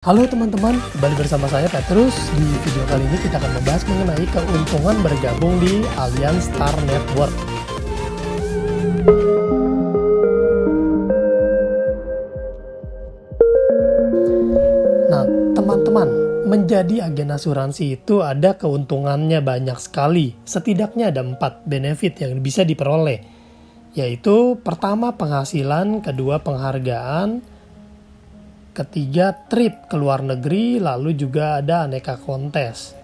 Halo teman-teman, kembali bersama saya Petrus. Di video kali ini kita akan membahas mengenai keuntungan bergabung di Allianz Star Network. Nah, teman-teman, menjadi agen asuransi itu ada keuntungannya banyak sekali. Setidaknya ada 4 benefit yang bisa diperoleh, yaitu pertama penghasilan, kedua penghargaan, ketiga trip ke luar negeri, lalu juga ada aneka kontes.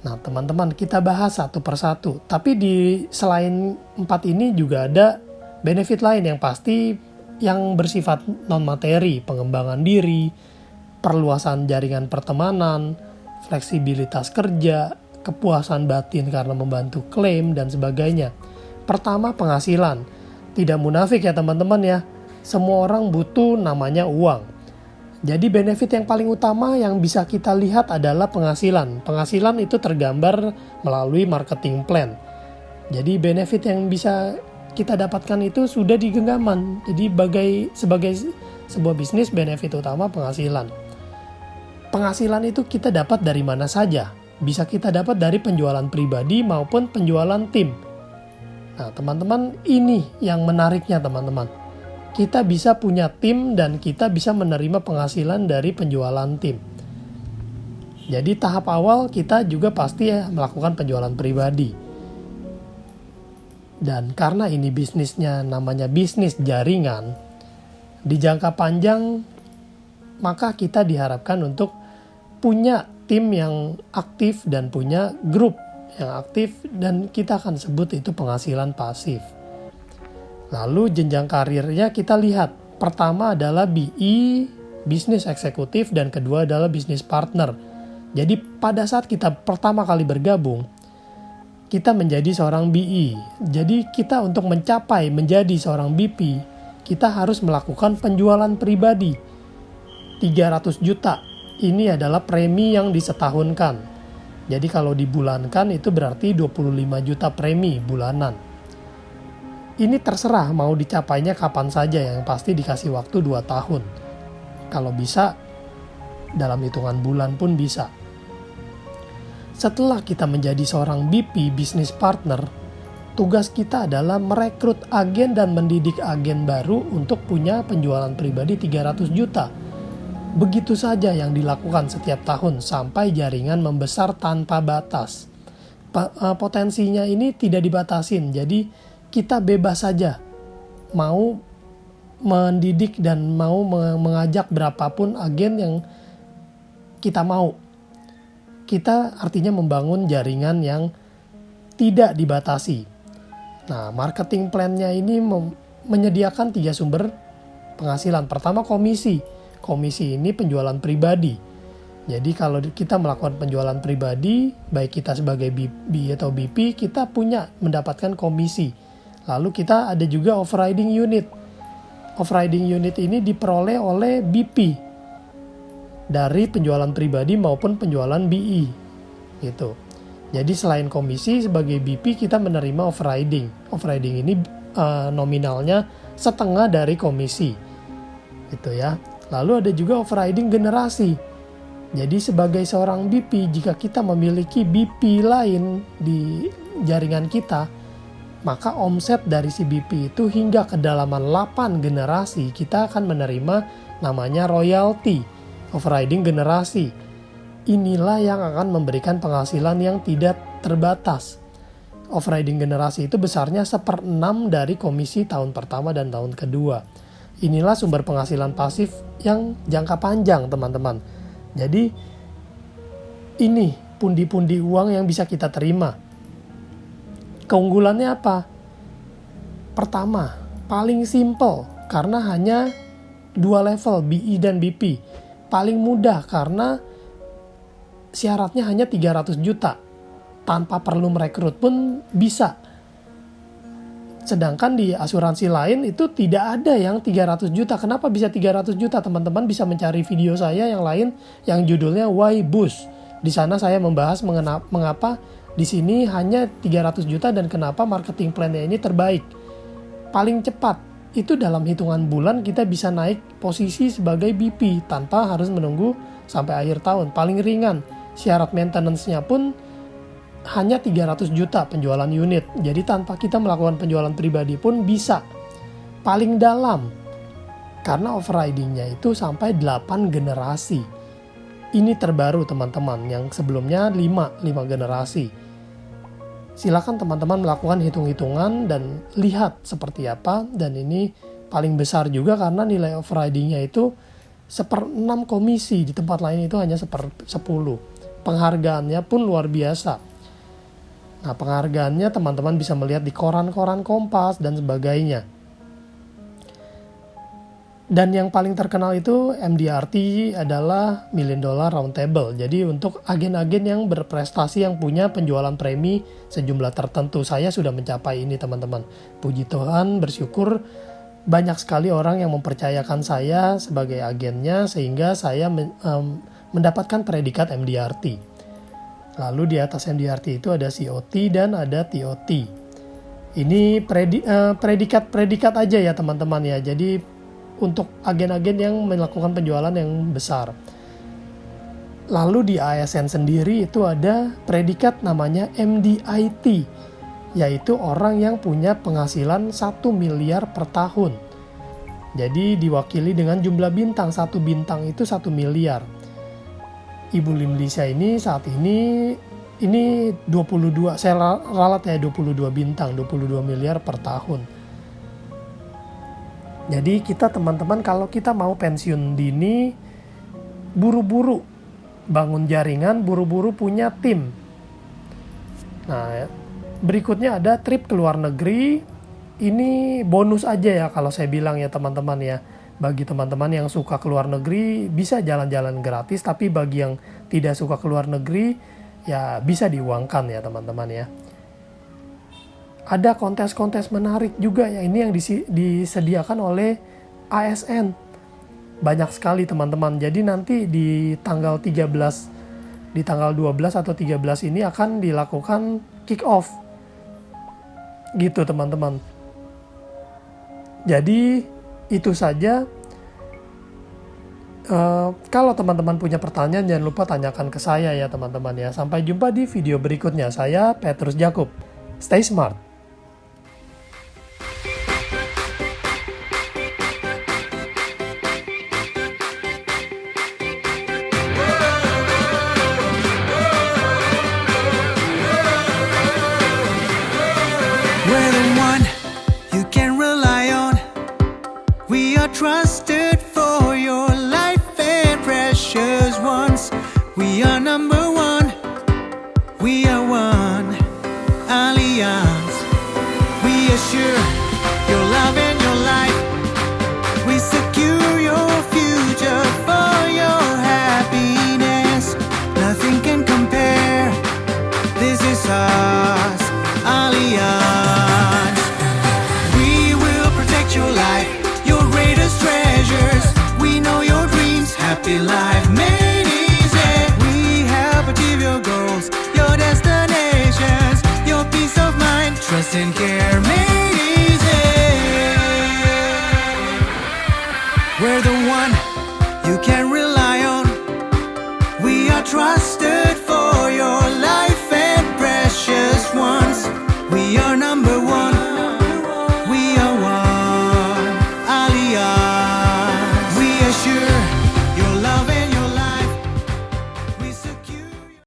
Nah teman-teman, kita bahas satu persatu. Tapi selain 4 ini juga ada benefit lain yang pasti yang bersifat non-materi, pengembangan diri, perluasan jaringan pertemanan, fleksibilitas kerja, kepuasan batin karena membantu klaim, dan sebagainya. Pertama penghasilan. Tidak munafik ya teman-teman ya. Semua orang butuh namanya uang. Jadi benefit yang paling utama yang bisa kita lihat adalah penghasilan. Penghasilan itu tergambar melalui marketing plan. Jadi benefit yang bisa kita dapatkan itu sudah di genggaman. Jadi sebagai sebuah bisnis, benefit utama penghasilan. Penghasilan itu kita dapat dari mana saja. Bisa kita dapat dari penjualan pribadi maupun penjualan tim. Nah teman-teman, ini yang menariknya teman-teman. Kita bisa punya tim dan kita bisa menerima penghasilan dari penjualan tim. Jadi tahap awal kita juga pasti melakukan penjualan pribadi. Dan karena ini bisnisnya namanya bisnis jaringan, di jangka panjang maka kita diharapkan untuk punya tim yang aktif dan punya grup yang aktif, dan kita akan sebut itu penghasilan pasif. Lalu jenjang karirnya kita lihat. Pertama adalah BE, Business Eksekutif, dan kedua adalah Business Partner. Jadi pada saat kita pertama kali bergabung, kita menjadi seorang BE. Jadi kita untuk mencapai menjadi seorang BP, kita harus melakukan penjualan pribadi. 300 juta. Ini adalah premi yang disetahunkan. Jadi kalau dibulankan itu berarti 25 juta premi bulanan. Ini terserah mau dicapainya kapan saja, yang pasti dikasih waktu 2 tahun. Kalau bisa, dalam hitungan bulan pun bisa. Setelah kita menjadi seorang BP, business partner, tugas kita adalah merekrut agen dan mendidik agen baru untuk punya penjualan pribadi 300 juta. Begitu saja yang dilakukan setiap tahun sampai jaringan membesar tanpa batas. Potensinya ini tidak dibatasin, jadi kita bebas saja mau mendidik dan mau mengajak berapapun agen yang kita mau. Kita artinya membangun jaringan yang tidak dibatasi. Nah, marketing plan-nya ini menyediakan 3 sumber penghasilan. Pertama komisi. Komisi ini penjualan pribadi. Jadi kalau kita melakukan penjualan pribadi, baik kita sebagai BB atau BP, kita mendapatkan komisi. Lalu kita ada juga off-riding unit. Off-riding unit ini diperoleh oleh BP dari penjualan pribadi maupun penjualan BE. Gitu. Jadi selain komisi, sebagai BP kita menerima off-riding. Off-riding ini nominalnya setengah dari komisi. Gitu ya. Lalu ada juga off-riding generasi. Jadi sebagai seorang BP, jika kita memiliki BP lain di jaringan kita, maka omset dari si BP itu hingga kedalaman 8 generasi kita akan menerima namanya royalti, off-riding generasi. Inilah yang akan memberikan penghasilan yang tidak terbatas. Off-riding generasi itu besarnya 1/6 dari komisi tahun pertama dan tahun kedua. Inilah sumber penghasilan pasif yang jangka panjang teman-teman. Jadi ini pundi-pundi uang yang bisa kita terima. Keunggulannya apa? Pertama, paling simple karena hanya 2 level, BE dan BP. Paling mudah karena syaratnya hanya 300 juta. Tanpa perlu merekrut pun bisa. Sedangkan di asuransi lain itu tidak ada yang 300 juta. Kenapa bisa 300 juta? Teman-teman bisa mencari video saya yang lain yang judulnya Why Boost. Di sana saya membahas mengapa di sini hanya 300 juta dan kenapa marketing plan-nya ini terbaik. Paling cepat, itu dalam hitungan bulan kita bisa naik posisi sebagai BP tanpa harus menunggu sampai akhir tahun. Paling ringan, syarat maintenance-nya pun hanya 300 juta penjualan unit. Jadi tanpa kita melakukan penjualan pribadi pun bisa. Paling dalam, karena overriding-nya itu sampai 8 generasi. Ini terbaru teman-teman, yang sebelumnya 5 generasi. Silakan teman-teman melakukan hitung-hitungan dan lihat seperti apa. Dan ini paling besar juga karena nilai overriding-nya itu 1/6 komisi. Di tempat lain itu hanya 1/10. Penghargaannya pun luar biasa. Nah, penghargaannya teman-teman bisa melihat di koran-koran Kompas dan sebagainya. Dan yang paling terkenal itu MDRT adalah $1 Million Round Table. Jadi untuk agen-agen yang berprestasi yang punya penjualan premi sejumlah tertentu. Saya sudah mencapai ini teman-teman. Puji Tuhan, bersyukur banyak sekali orang yang mempercayakan saya sebagai agennya sehingga saya mendapatkan predikat MDRT. Lalu di atas MDRT itu ada COT dan ada TOT. Ini predikat aja ya teman-teman ya. Jadi untuk agen-agen yang melakukan penjualan yang besar. Lalu di ASN sendiri itu ada predikat namanya MDIT, yaitu orang yang punya penghasilan 1 miliar per tahun. Jadi diwakili dengan jumlah bintang, 1 bintang itu 1 miliar. Ibu Limlisha ini saat ini 22, saya ralat ya 22 bintang, 22 miliar per tahun. Jadi kita teman-teman kalau kita mau pensiun dini, buru-buru bangun jaringan, buru-buru punya tim. Nah, berikutnya ada trip ke luar negeri. Ini bonus aja ya kalau saya bilang ya teman-teman ya. Bagi teman-teman yang suka ke luar negeri bisa jalan-jalan gratis, tapi bagi yang tidak suka ke luar negeri ya bisa diuangkan ya teman-teman ya. Ada kontes-kontes menarik juga ya, ini yang disediakan oleh ASN. Banyak sekali teman-teman. Jadi nanti di tanggal 13, di tanggal 12 atau 13 ini akan dilakukan kick off. Gitu teman-teman. Jadi itu saja. Kalau teman-teman punya pertanyaan jangan lupa tanyakan ke saya ya teman-teman ya. Sampai jumpa di video berikutnya. Saya Petrus Jakub. Stay smart. We're the one you can rely on. We are trusted for your life and precious ones. We are number one. We are one Allianz. We assure your love and your life. We secure your future for your happiness. Nothing can compare. This is us, Allianz. We will protect your life, your greatest treasures. We know your dreams, happy life made easy. We help achieve your goals, your destinations, your peace of mind, trust and care.